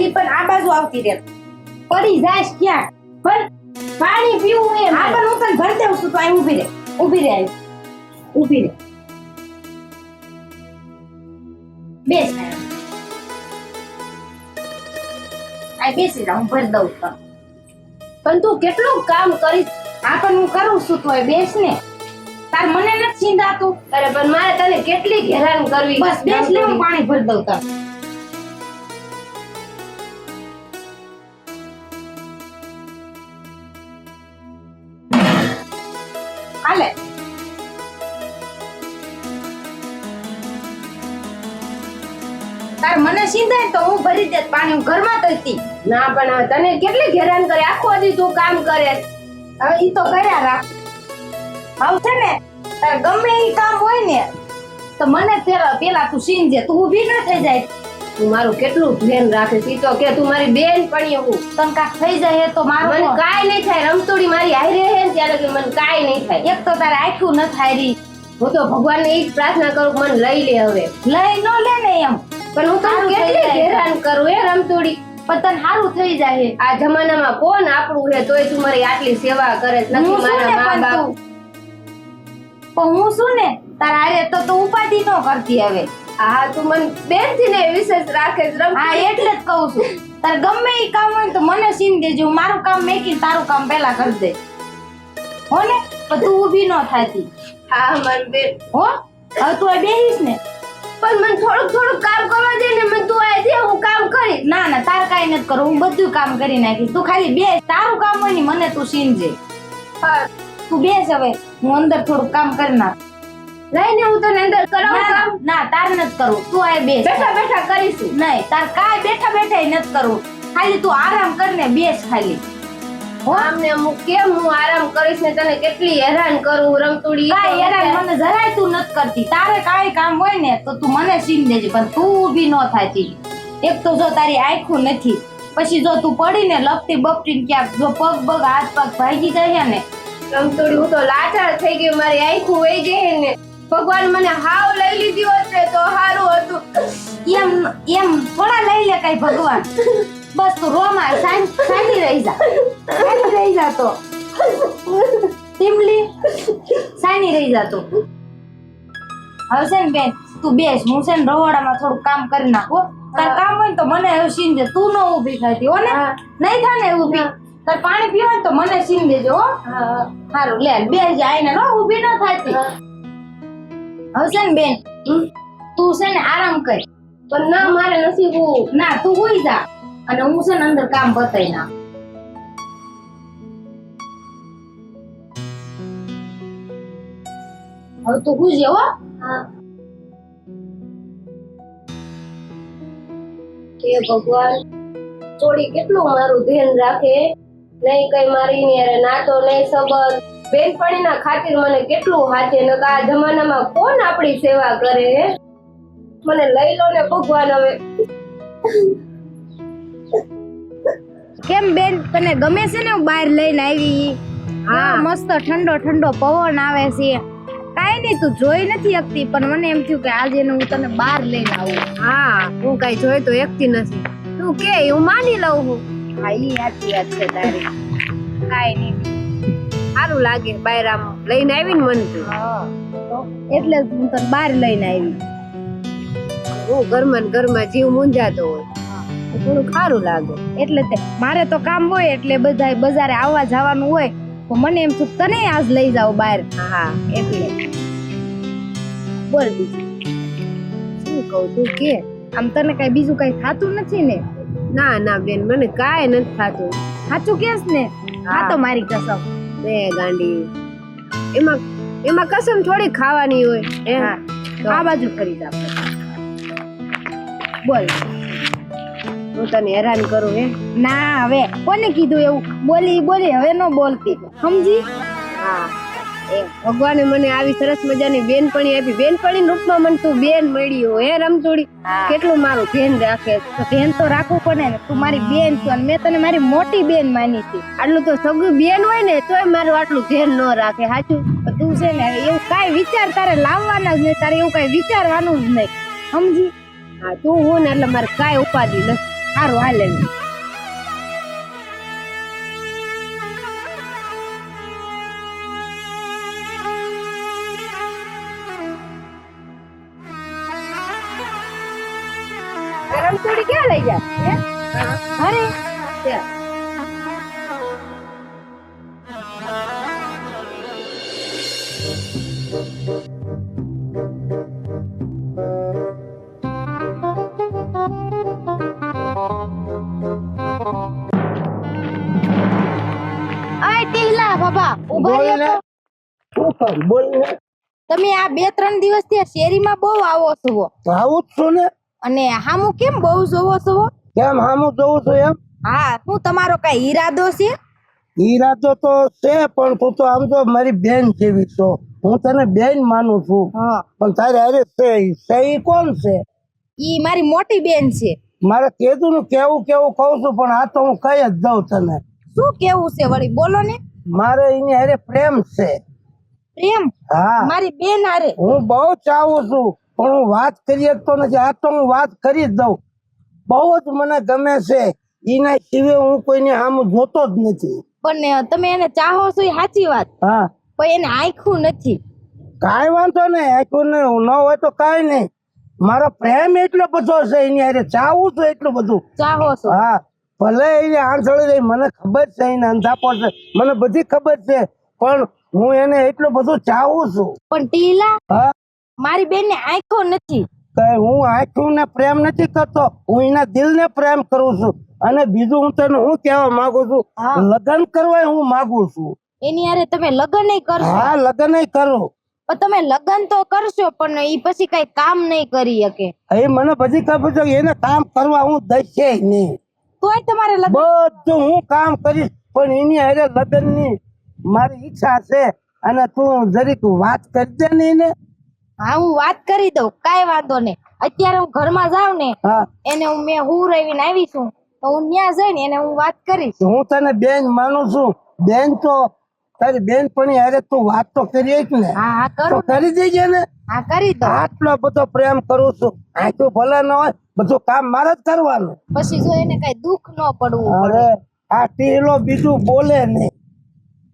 હજી પણ આ બાજુ આવતી રહે. પડી જાશ ક્યાં? પણ પાણી પીવું એમ. હા પણ હું તને ભરી દઉં છું તો અહીં ઊભી રહે. ઊભી રહે. ઊભી રહે. બેસ. આ બેસી જા, હું ભરી દઉં છું. પણ તું કેટલું કામ કરીશ? હા પણ હું કરું છું તોય બેસ ને. તાર મને નથી ચીંધાતું. અરે પણ મારે તને કેટલી હેરાન કરવી. બસ બેસ લે, હું પાણી ભરી દઉં તને. હાલે. તાર મને ચીંધાય તો હું ભરી દેત પાણી. હું ઘરમાં તો હતી. ના પણ તને કેટલી હેરાન કરે, આખો દી તું કામ કરે. હવે ઈ તો કર્યા રાખ. હવે છે ને તાર ગમે ઈ કામ હોય ને તો મને પેલા તું સીનજે. તું ઊભી ન થઈ જાય. તું મારું કેટલું ધ્યાન રાખીશ. ઈ તો કે તું મારી બેન પણી હું. તને કાક થઈ જાય તો મારું મને કાઈ નહીં થાય. રમતુડી મારી હારે રહે ને ત્યારે કે મને કાઈ નહીં થાય. એક તો તારે આખું ન થાય રી. હું તો ભગવાનને ઈ જ પ્રાર્થના કરું કે મને લઈ લે હવે. લઈ ન લે ને એમ. પણ હું તને કેટલી હેરાન કરું હે રમતુડી. પણ તને સારું થઈ જાય. આ જમાનામાં કોણ આપણું હે તોય તું મારી આટલી સેવા કરે છે. નથી મારા મા બાપ. પણ હું શું ને તારા હારે તો તું ઉપાધિ ન કરતી હવે. હા તું મને બેન થી ને વિશેષ રાખે છે. હા એટલે જ કહું છું. તારે ગમે ઈ કામ હોય ને તો મને સીન દેજો. હું મારું કામ મેકી તારું કામ પહેલા કરી દે. હો ને? પણ તું ઊભી ન થાતી. હા મન બેન. હો હવે તું આ બેહીશ ને. પણ મને થોડુંક કામ કરવા દે ને. મને તું આ દે હું કામ કરીશ. ના ના તાર કાઈ નથી કરું. હું બધું કામ કરી નાખીશ. તું ખાલી બેસ. તારું કામ હોય ને મને તું સીનજે. હા તું બેસ હવે. હું અંદર થોડું કામ કરી નાખ. લઈને હું તને અંદર કરાવું કામ. ના તાર નથી કરવું. તું આ બેસ. બેઠા બેઠા કરીશું. નહીં તાર કાઈ બેઠા બેઠા નથી કરવું. ખાલી તું આરામ કરને બેસ ખાલી. આમને હું કેમ હું આરામ કરીશ ને તને કેટલી હેરાન કરું રમતુડી. કાઈ હેરાન મને જરાય તું નથી કરતી. તારે કાઈ કામ હોય ને તો તું મને સીન દેજે. પણ તું ઊભી ન થાતી. એક તો જો તારી આંખું નથી. પછી જો તું પડીને લપટી બપટીને ક્યાંક જો પગ હાથ પગ ભાગી જાય ને રમતુડી હું તો લાચાર થઈ ગઈ. મારી આંખું વહી ગઈ ને. ભગવાન મને હાવ લઈ લીધી હોત ને તો સારું હતું. એમ થોડા લઈ લે કઈ ભગવાન. બસ તું રોમાં શાંતિ રહી જા. શાંતિ રહી જા તો ટીમલી શાંતિ રહી જા તું. હવે છે ને બેન તું બેસ. હું છે ને રવાડામાં થોડું કામ કરી નાખો. તાર કામ હોય ને તો મને હવે સીન દે. તું ન ઊભી થતી હો ને. નહીં થાય ને ઊભી. તાર પાણી પીવા તો મને સીન દેજો હો. સારું લે બેસ જા. આઈને નો ઊભી ન થતી. હવે છે ને બેન તું છે ને આરામ કર. પણ ના મારે નથી હું. ના તું હોઈ જા અને હું છે ને અંદર કામ બતાઈ ના. હવે તું હુજે હો. કે ભગવાન થોડી કેટલું મારું ધ્યાન રાખે. નહીં કઈ મારી ને યાર નાતો નહીં સંબંધ. બેનપણીના ખાतिर મને કેટલું હાચે. ન આ જમાનામાં કોણ આપણી સેવા કરે હે. મને લઈ લો ને ભગવાન હવે. કેમ બેન તને ગમે છે ને હું બહાર લઈને આવી? હા મસ્ત ઠંડો ઠંડો પવન આવે છે. કાઈ નહીં તું જોઈ નથી શકતી પણ મને એમ થયું કે આજે હું તને બહાર લઈને આવું. હા હું કઈ જોઈ તો એકતી નથી. તું કે હું માની લઉં છું. હા ઈ સાચી વાત છે તારી. કાઈ નહીં સારું લાગે બહાર આમ લઈને આવી ને મને. એટલે જ હું તને બહાર લઈને આવી. હું ઘરમાં જીવ મૂંઝાતો હોય થોડું સારું લાગે. એટલે તે મારે તો કામ હોય એટલે બધાય બજારે આવવા જવાનું હોય તો મને એમ થયું તને આજ લઈ જાવ બહાર. હા એટલે બોલ બીજું શું કહું તું કે. આમ તને કઈ બીજું કઈ થાતું નથી ને? ના ના બેન મને કાંઈ નથી થાતું. સાચું કેસ ને? હા તો મારી કસમ. બે ગાંડી એમાં કસમ થોડી ખાવાની હોય. હા આ બાજુ ફરી જા. બોલ હું તને હેરાન કરું હે? ના હવે કોને કીધું એવું? બોલી હવે ન બોલતી સમજી? હા એ ભગવાને મને આવી સરસ મજાની બેનપણી આપી. બેનપણી રૂપમાં મને તું બેન મળી હોય હે રમતુડી. કેટલું મારું ધ્યાન રાખે. તો ધ્યાન તો રાખવું પડે ને. તું મારી બેન છો અને મેં તને મારી મોટી બેન માની છે. આટલું તો સગું બેન હોય ને તોય મારું આટલું ધ્યાન ન રાખે. સાચું તું છે ને એવું કાઈ વિચાર તારે લાવવાના જ નહીં. તારે એવું કઈ વિચારવાનું જ નહીં સમજી? હા તું હું ને એટલે મારે કાંઈ ઉપાધિ નથી. સારું હાલ લેવી. રમતોડી ક્યાં લઈ જા હે? અરે ત્યાં. આય ટીહલા બાબા ઉભા બોલ ને. રહ્યો તો. શું કર બોલ ને. તમે આ 2-3 દિવસથી આ શેરીમાં બહુ આવો છો આવું જ છું ને. અને હામું કેમ બહુ જોવો છો? કેમ હામું જોઉં છું એમ? હા હું તમારો કઈ ઈરાદો છે? ઈરાદો તો છે પણ તું તો આમ તો મારી બેન જેવી છો. હું તને બેન માનું છું હા પણ તારે અરે છે ઈ કોણ છે? ઈ મારી મોટી બેન છે. મારે કીધું ને કેવું કેવું કહું છું પણ આ તો હું કઈ જ દઉં તને. શું કેવું છે વળી બોલો ને. મારે એની હારે પ્રેમ છે. પ્રેમ? હા મારી બેન હારે? હું બહુ ચાહું છું પણ હું વાત કરી શકતો નથી. આ તો હું વાત કરી જ દઉં. બહુ જ મને ગમે છે. એના સિવાય હું કોઈને આમ જોતો જ નથી. પણ તમે એને ચાહો છો એ સાચી વાત, હા પણ એને આંખું નથી. કાંઈ વાંધો નહીં. આખું ન હોય તો કાંઈ નહીં. મારો પ્રેમ એટલો બધો છે એની હારે. ચાહું છું એટલું બધું. ચાહો છો? હા ભલે એને આંધળી રહી મને ખબર છે એને અંધાપો છે મને બધી ખબર છે પણ હું એને એટલું બધું ચાહું છું. પણ ટીલા હા મારી બેન ને આંખો નથી. કઈ હું આંખું ને પ્રેમ નથી કરતો. હું એના દિલ ને પ્રેમ કરું છું. અને બીજું હું તને હું કહેવા માંગુ છું હા. લગ્ન કરવા હું માંગુ છું. એની હારે તમે લગ્ન નહીં કરશો? હા લગ્ન કરું. પણ તમે લગ્ન તો કરશો પણ ઈ પછી કઈ કામ નહીં કરી શકે. એ મને બધી ખબર છે કે એને કામ કરવા હું દઈશ નહીં. તોય તમારે લગ્ન? બધું હું કામ કરીશ પણ એની હારે લગ્ન ની મારી ઈચ્છા છે. અને તું જરીક વાત કરી દે ને એને. હા હું વાત કરી દઉં, કાંઈ વાંધો નહીં. અત્યારે હું ઘરમાં જાઉં ને હા એને મેં હું રહીને આવી છું તો હું ત્યાં જઈને એને હું વાત કરીશ. હું તને બેન માનું છું. બેન તો તારી બેન પણ હારે તું વાત તો કરી ને. હા હા તો કરું. કરી દેજે ને. હા કરી દઉં. આટલો બધો પ્રેમ કરું છું. આટલું ભલે ન હોય બધું કામ મારે જ કરવાનું. પછી જો એને કઈ દુઃખ ન પડવું પડે. અરે આ ટીલો બીજું બોલે નહીં.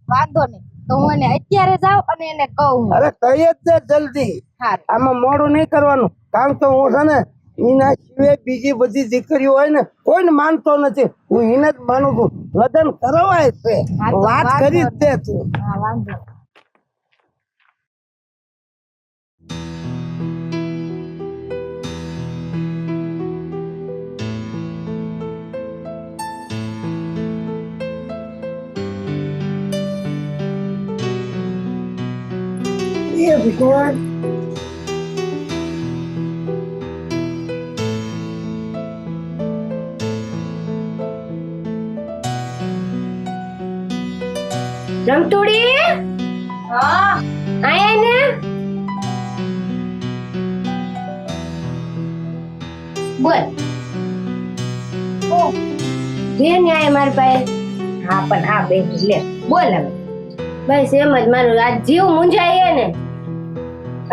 વાંધો નહીં તો હું એને અત્યારે જાઉં અને એને કહું. અરે કઈ જ દે જલ્દી. હા આમાં મોડું નહીં કરવાનું. કામ તો હું છે ને એના સિવાય બીજી બધી દીકરીઓ હોય ને કોઈને માનતો નથી. હું એને જ માનું છું. લગ્ન કરવાય છે. હા તો વાત વાંધો કરી જ દે તું. હા વાંધો નહીં. એ ભગવાન રમતોડી હા આયા ને બોલ. બેન આયા મારી પાસે. હા પણ આ બેન લે બોલ હવે. બસ એમ જ મારું આજ જીવ મૂંઝાય ને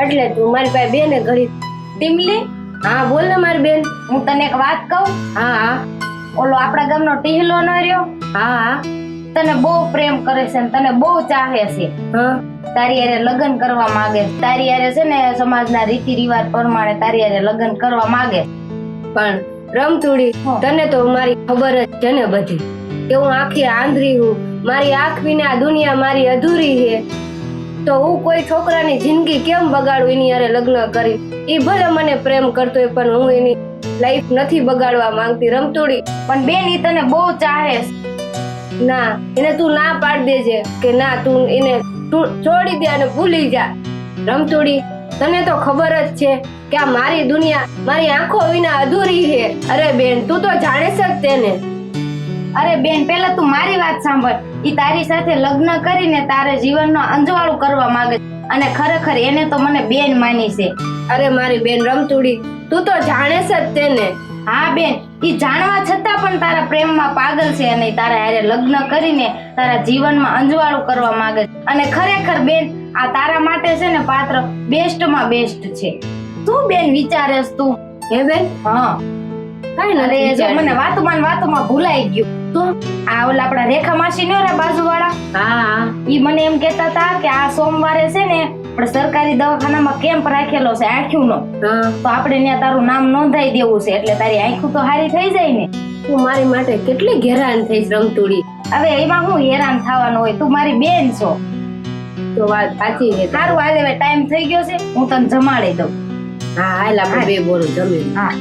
એટલે તું મારી પાસે બેને ઘડી. ટીમલી હા બોલ ને મારી બેન. હું તને એક વાત કહું. હા હા ઓલો આપણા ગામનો ટીહલો ન રહ્યો, હા હા તને બહુ પ્રેમ કરે છે ને તને બહુ ચાહે છે. હા તારી હારે લગ્ન કરવા માંગે છે. તારી હારે છે ને સમાજના રીતિ રિવાજ પ્રમાણે તારી હારે લગ્ન કરવા માંગે છે. પણ રમતુડી હા. તને તો મારી ખબર જ છે ને બધી કે હું આખી આંધળી હું. મારી આંખ વિના આ દુનિયા મારી અધૂરી છે. તો હું કોઈ છોકરાની જિંદગી કેમ બગાડું એની હારે લગ્ન કરી? એ ભલે મને પ્રેમ કરતો હોય પણ હું એની લાઈફ નથી બગાડવા માંગતી રમતુડી. પણ બેન ઈ તને બહુ ચાહે છે. ના એને તું ના પાડ દેજે કે ના તું એને તું છોડી દે અને ભૂલી જા. રમતુડી તને તો ખબર જ છે કે આ મારી દુનિયા મારી આંખો વિના અધૂરી છે. અરે બેન તું તો જાણે જ તેને. અરે બેન પેલા તું મારી વાત સાંભળ. ઈ તારી સાથે લગ્ન કરીને તારે જીવનનો અંજવાળું કરવા માંગે છે. અને ખરેખર એને તો મને બેન માની છે. અરે મારી બેન રમતુડી તું તો જાણે જ તેને. હા બેન ઈ જાણવા છતાં પણ તારા પ્રેમમાં પાગલ છે અને તારા હારે લગ્ન કરીને તારા જીવનમાં અંજવાળું કરવા માંગે છે. અને ખરેખર બેન આ તારા માટે છે ને પાત્ર બેસ્ટમાં બેસ્ટ છે. તું બેન વિચારેસ તું? હે બેન હા કઈ અરે નથી જો મને વિચાર્યું. વાતોમાં ભૂલાઈ ગયું. તો આ ઓલા આપણા રેખા માસી ને બાજુવાળા, હા ઈ મને એમ કહેતા હતા કે આ સોમવારે છે ને આપણે સરકારી દવાખાનામાં કેમ્પ રાખેલો છે આંખોનો, હા તો આપણે ત્યાં તારું નામ નોંધાઈ દેવું છે, એટલે તારી આંખું તો હારી થઈ જાય ને. તું મારી માટે કેટલી હેરાન થઈશ રમતુડી. હવે એમાં હું હેરાન થવાનું હોય, તું મારી બેન છો. તો વાત સાચી છે. સારું હાલ, હવે ટાઈમ થઈ ગયો છે, હું તને જમાડી દઉં. હા હાલ આપણે બે બોલું જમીન. હા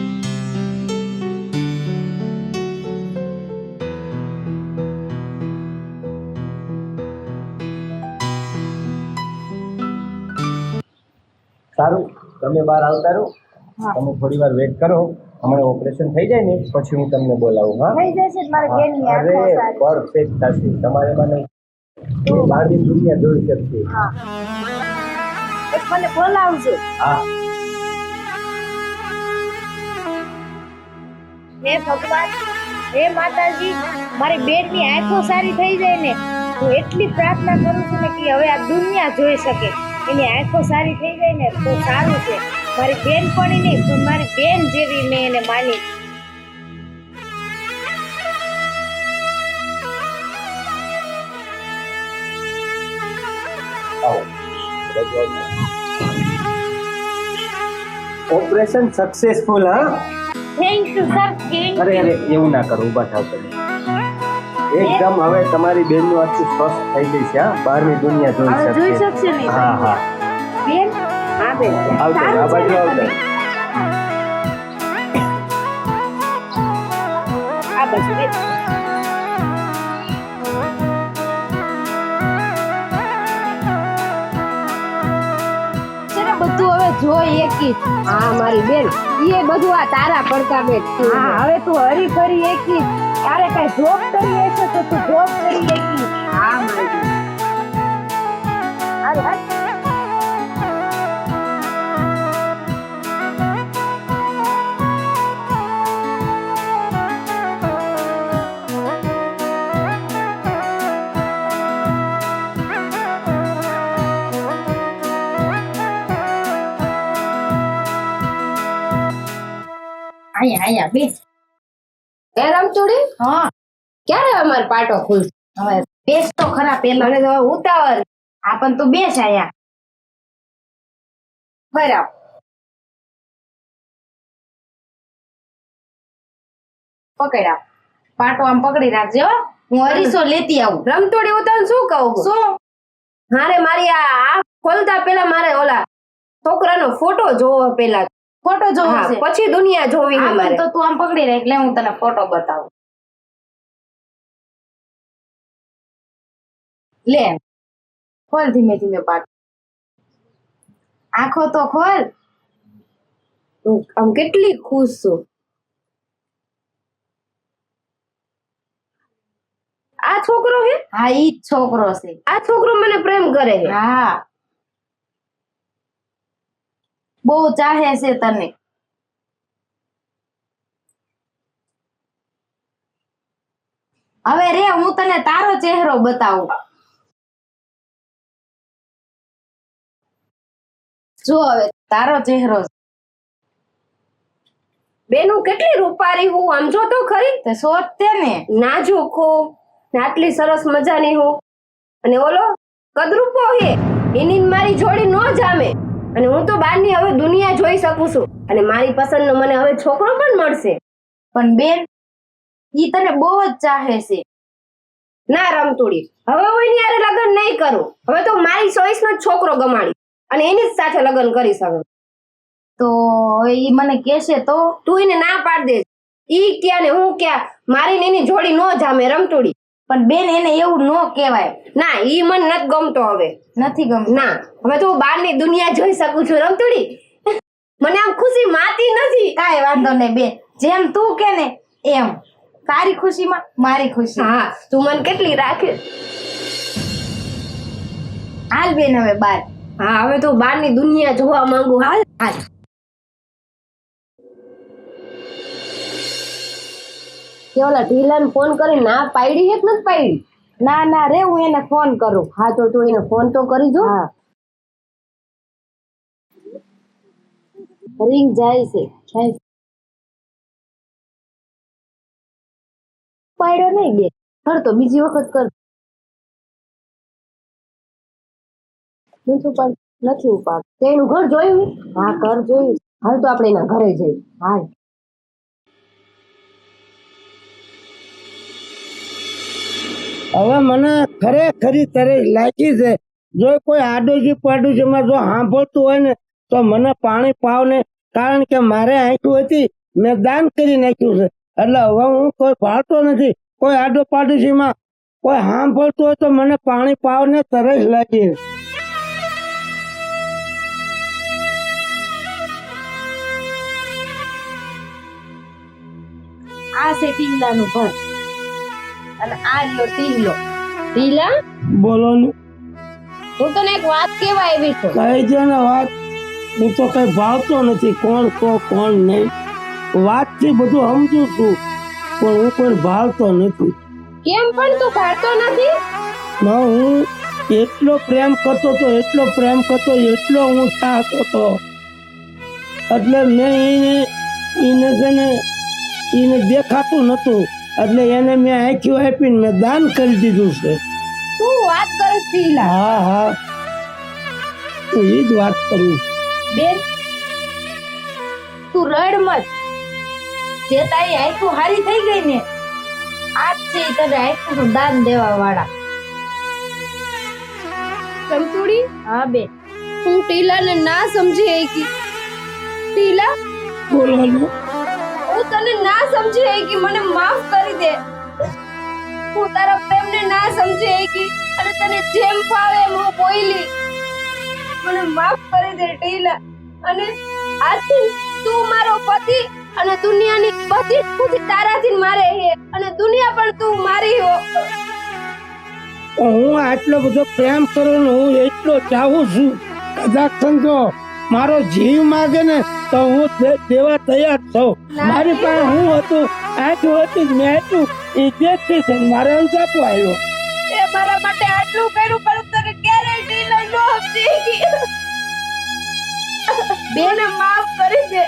સારું, તમે બહાર આવતા રહો. તમે થોડી વાર વેટ કરો. હમણાં ઓપરેશન થઈ જાય ને પછી હું તમને બોલાવું. હા, થઈ જશે જ મારી બેનની અરે આંખો સારી. પરફેક્ટ થશે. તમારે મને એ બહારની દુનિયા જોઈ શકશે. હા મને બોલાવજો. હા, હે ભગવાન, હે માતાજી, મારી બેનની આંખો સારી થઈ જાય ને, હું એટલી પ્રાર્થના કરું છું ને કે હવે આ દુનિયા જોઈ શકે. એની આંખો સારી થઈ જાય ને તો સારું છે. મારી બેન પડી નહીં પણ મારી બેન જેવી મેં એને માની. Operation successful. હા, થેન્ક યુ સર, થેન્ક અરે અરે એવું ના કરો, ઊભા થાવ તમે. એકદમ હવે તમારી બેનનું આખું સ્વસ્થ થઈ ગઈ છે. હા, બહારની દુનિયા જોઈ હવે જોઈ શકશે. શકશે ને હા હા, બેન. હા બેન, આવજો, આ સારું છે બાજુ ને આવજો. તમે? આ બાજુ બેન. છે ને બધું હવે જોઈ એકી. હા મારી બેન એ બધું આ તારા પડતા બેન. હા હવે તું હરી ફરી એકી. તારે કઈ જોબ કરી હશે તો તું જોબ કરી એકી. હા મારી બેન. હાલ હાલ. અહીંયા બે. એ રમતુડી હા ક્યારે અમાર પાટો ખુલશે? હવે બેસ તો ખરા પેલા. મને તો હવે ઉતાવળ. હા પણ તું બેસ આયા. બરાબર. પકડ્યા. પાટો આમ પકડી રાખજે હો. હું અરીસો લેતી આવું. રમતુડી હું તને શું કહું? શું? મારે મારી આ ખોલતા પેલા મારે ઓલા છોકરાનો ફોટો જોવો પેલા. ફોટો જોવો હા, છે? પછી દુનિયા જોવી છે હા, મારે. પણ તો તું આમ પકડી રાખ, એટલે હું તને ફોટો બતાવું. લે ખોલ ધીમે ધીમે પાટો. આંખો તો ખોલ. હું આમ કેટલી ખુશ છું. આ છોકરો હે? હા ઈ જ છોકરો છે. આ છોકરો મને પ્રેમ કરે છે. હા બહુ ચાહે છે તને. હવે રે હું તને તારો ચહેરો બતાવું. જો હવે તારો ચહેરો છે. બેનું કેટલી રૂપારી હું આમ જો તો ખરી. તે શોધતે ને. નાજુક હો ને આટલી સરસ મજાની હો અને ઓલો કદરૂપો હે એની ને મારી જોડી નો જામે. અને હું તો બહારની હવે દુનિયા જોઈ શકું છું અને મારી પસંદનો મને હવે છોકરો પણ મળશે. પણ બેન ઈ તને બહુ જ ચાહે છે. ના રમતુડી, હવે હું એની હારે લગ્ન નહીં કરું. હવે તો મારી ચોઈસ નો જ છોકરો ગમાડી અને એની જ સાથે લગ્ન કરી શકું. તો ઈ મને કહેશે તો? તું એને ના પાડ દે. ઈ ક્યાં ને હું ક્યાં, મારી ને એની જોડી નો જામે રમતુડી. પણ બેન એને એવું ન કહેવાય. ના ઈ મને નથી ગમતો. હવે નથી ગમતું. ના, હવે તો હું બહારની દુનિયા જોઈ શકું છું રમતુડી. મને આમ ખુશી માતી નથી. કાંઈ વાંધો નહીં બેન, જેમ તું કે ને એમ. તારી ખુશીમાં મારી ખુશી. હા, તું મને કેટલી રાખે. હાલ બેન હવે બાર. હા, હવે તો બહારની દુનિયા જોવા માંગુ. હાલ હાલ. કે ઓલા ઢીલાને ફોન કરી ના પાડી હે કે નથી પાડી? ના ના રે હું એને ફોન કરું. હા તો તું એને ફોન તો કરી જો. હા રિંગ જાય છે. ઉપાડ્યો નહીં બે કર તો બીજી વખત કર નથી ઉપાડ તેનું ઘર જોયું હા ઘર જોયું હાલ તો આપણે એના ઘરે જઈએ હાલ હવે મને ખરેખરી તરસ લાગી છે જો કોઈ આડોશી પાડોશીમાં જો સાંભળતું હોય ને તો મને પાણી પાવ ને કારણ કે મારે આંખ્યું હતી મેં દાન કરી નાખ્યું છે એટલે હવે હું કોઈ ભાળતો નથી કોઈ આડો પાડોશીમાં કોઈ સાંભળતું હોય તો મને પાણી પાવ ને તરસ લાગી આ છે ટીલાનું ઘર અને આ લ્યો ટીલો. ઢીલા બોલો ને હું તને એક વાત કેવા આવી છું કહી દે ને વાત હું તો કઈ ભાવતો નથી કોણ તો કોણ નહીં વાતથી બધું સમજુ છું પણ હું કોઈ ભાવતો નથી કેમ પણ તું ભાળતો નથી ના હું એટલો પ્રેમ કરતો તો એટલો પ્રેમ કરતો એટલો હું ચાહતો હતો એટલે મેં એને છે ને એને દેખાતું નતું એટલે એને મેં આંખ્યું આપીને મેં દાન કરી દીધું છે તું વાત કરે ટીલા? હા હા હું એ જ વાત કરું બેન તું રડ મત. જે તારી આંખો હારી થઈ ગઈ ને આજ છે ઈ તને આંખોનું દાન દેવા વાળા. કંકુડી હા બેન હું ટીલાને ના સમજી શકી ટીલા બોલવાનું હું તને ના સમજી શકી મને માફ કરી દે હું તારા પ્રેમને ના સમજી શકી અને તને જેમ ફાવે એમ હું બોલી મને માફ કરી દે ટીલા અને આજથી તું મારો પતિ અને દુનિયાની બધી જ ખુશી તારાથી મારે છે અને દુનિયા પણ તું મારી હો હું આટલો બધો પ્રેમ કરું ને હું એટલો ચાહું છું કદાચ સમજો મારો જીવ માગે ને તો હું દેવા તૈયાર છું મારી પાસે હું હતું આટલું હતું મેં આટલું એ દેખતી છે મારે અંજાપો આવ્યો તે મારા માટે આટલું કર્યું પણ તને ક્યારેય ટીલા નો સમજી બેન માફ કરી દે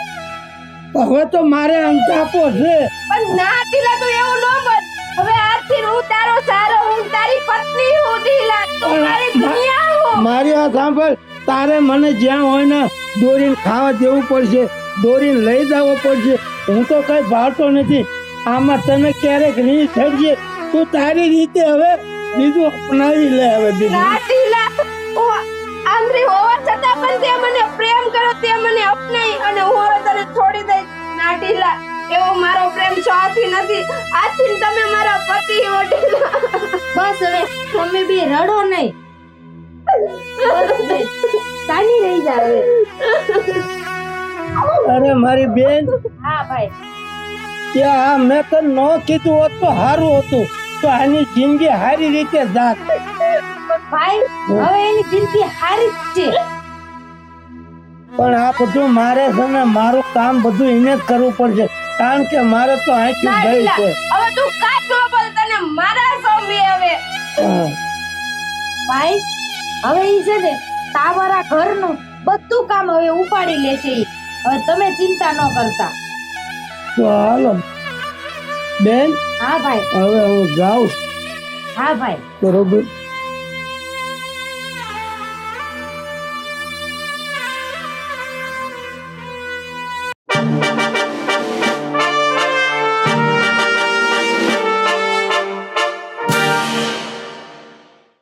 હવે તો મારે અંજાપો છે પણ ના ટીલા તું એવું ન બન હવે આજથી હું તારો સારો હું તારી પત્ની હું ટીલા તું મારી દુનિયા હો મારી વાત સાંભળ તારે મને જ્યાં હોય ને દોરીને ખાવા દેવું પડશે દોરીને લઈ જવો પડશે હું તો કઈ ભાવતો નથી આમાં તને ક્યારેક નહીં થશે તું તારી રીતે હવે બીજું અપનાવી લે હવે બીજું ના ટીલા હું આંધળી હોવા છતાં પણ તે મને પ્રેમ કર્યો તે મને અપનાઈ અને હું હવે તને છોડી દઈશ ના ટીલા એવો મારો પ્રેમ સ્વાથી નથી આજથી તમે મારા પતિ હો ટીલા બસ હવે તમે બે રડો નહીં. સાની રહી જા હવે. અરે મારી બેન હા ભાઈ ત્યાં મેં તને ન કીધું હોત તો સારું હતું તો આની જિંદગી સારી રીતે જાત ભાઈ હવે એની જિંદગી હારી જ છે. પણ આ બધું મારે છે ને મારું કામ બધું એને જ કરવું પડશે કારણ કે મારે તો આંખી ના ગઈ ટીલા છે હવે તું કાટ ન બોલ તને મારા સોંપી હવે હા. ભાઈ હવે ઈ છે ને તમારા ઘરનું બધું કામ હવે ઉપાડી લે છે ઈ. હવે તમે ચિંતા ન કરતા. તો હાલો બેન હા ભાઈ હવે હું જાઉં હા ભાઈ બરોબર